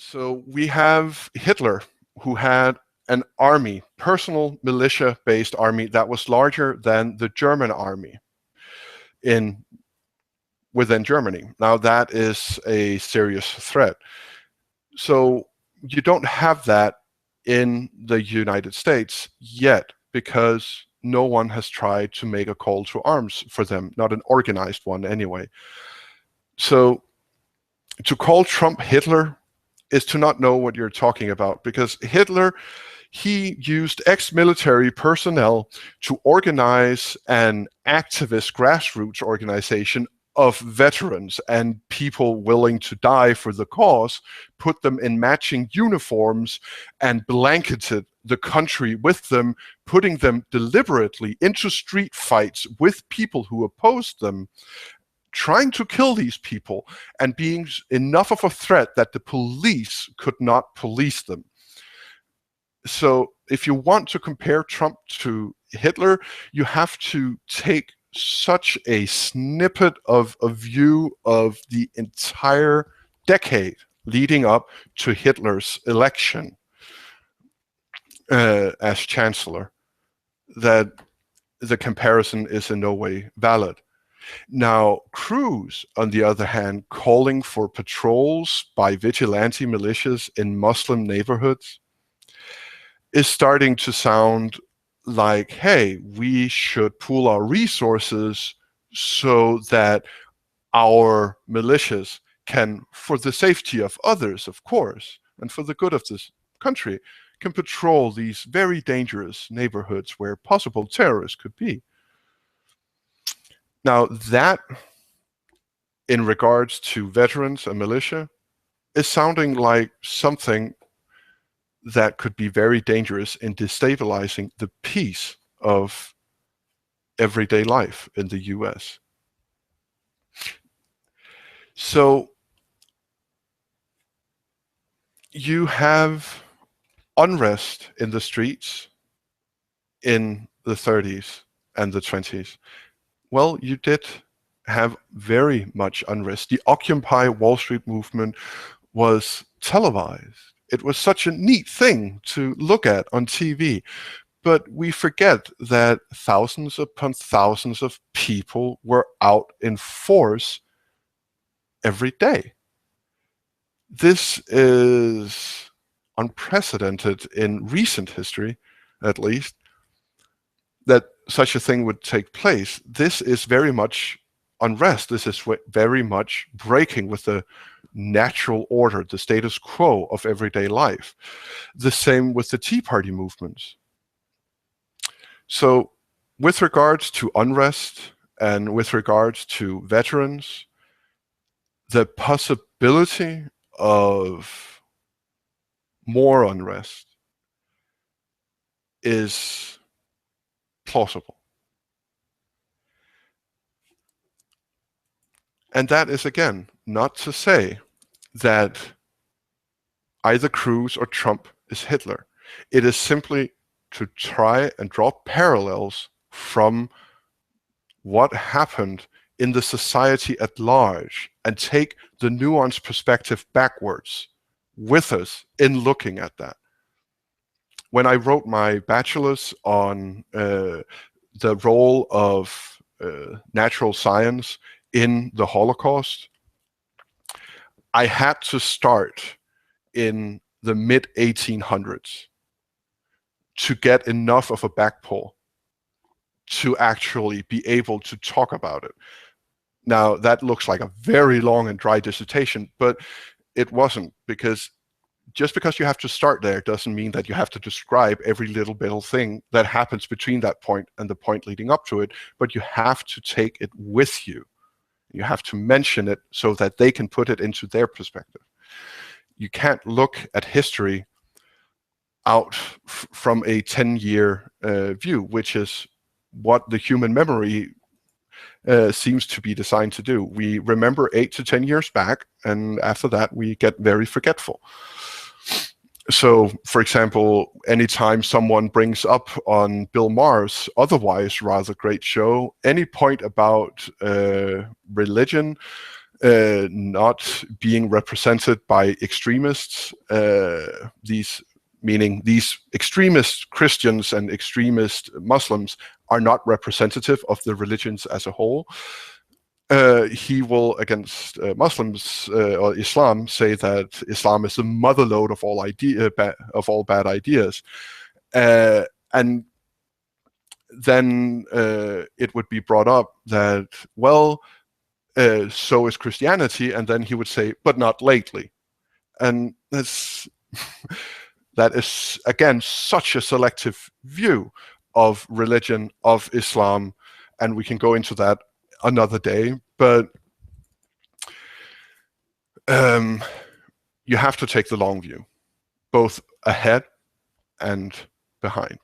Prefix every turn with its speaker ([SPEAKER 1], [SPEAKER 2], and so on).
[SPEAKER 1] So we have Hitler, who had an army, personal militia-based army that was larger than the German army within Germany. Now that is a serious threat. So you don't have that in the United States yet, because no one has tried to make a call to arms for them, not an organized one anyway. So to call Trump Hitler is to not know what you're talking about, because Hitler, he used ex-military personnel to organize an activist grassroots organization of veterans and people willing to die for the cause, put them in matching uniforms and blanketed the country with them, putting them deliberately into street fights with people who opposed them, trying to kill these people, and being enough of a threat that the police could not police them. So if you want to compare Trump to Hitler, you have to take such a snippet of a view of the entire decade leading up to Hitler's election as chancellor, that the comparison is in no way valid. Now, Cruz, on the other hand, calling for patrols by vigilante militias in Muslim neighborhoods, is starting to sound like, hey, we should pool our resources so that our militias can, for the safety of others, of course, and for the good of this country, can patrol these very dangerous neighborhoods where possible terrorists could be. Now, that, in regards to veterans and militia, is sounding like something that could be very dangerous in destabilizing the peace of everyday life in the US. So you have unrest in the streets in the 30s and the 20s. Well, you did have very much unrest. The Occupy Wall Street movement was televised. It was such a neat thing to look at on TV. But we forget that thousands upon thousands of people were out in force every day. This is unprecedented in recent history, at least, that such a thing would take place. This is very much unrest. This is very much breaking with the natural order, the status quo of everyday life. The same with the Tea Party movements. So with regards to unrest and with regards to veterans, the possibility of more unrest is plausible. And that is, again, not to say that either Cruz or Trump is Hitler. It is simply to try and draw parallels from what happened in the society at large and take the nuanced perspective backwards with us in looking at that. When I wrote my bachelor's on the role of natural science in the Holocaust, I had to start in the mid-1800s to get enough of a backpull to actually be able to talk about it. Now, that looks like a very long and dry dissertation, but it wasn't, because just because you have to start there doesn't mean that you have to describe every little thing that happens between that point and the point leading up to it, but you have to take it with you. You have to mention it so that they can put it into their perspective. You can't look at history out from a 10-year view, which is what the human memory seems to be designed to do. We remember 8 to 10 years back, and after that we get very forgetful. So, for example, anytime someone brings up on Bill Maher's otherwise rather great show any point about religion, not being represented by extremists, meaning these extremist Christians and extremist Muslims are not representative of the religions as a whole. He will, against Muslims or Islam, say that Islam is the motherlode of all bad ideas, and then it would be brought up that, well, so is Christianity, and then he would say, but not lately, and that is again such a selective view of religion, of Islam, and we can go into that another day, but you have to take the long view, both ahead and behind.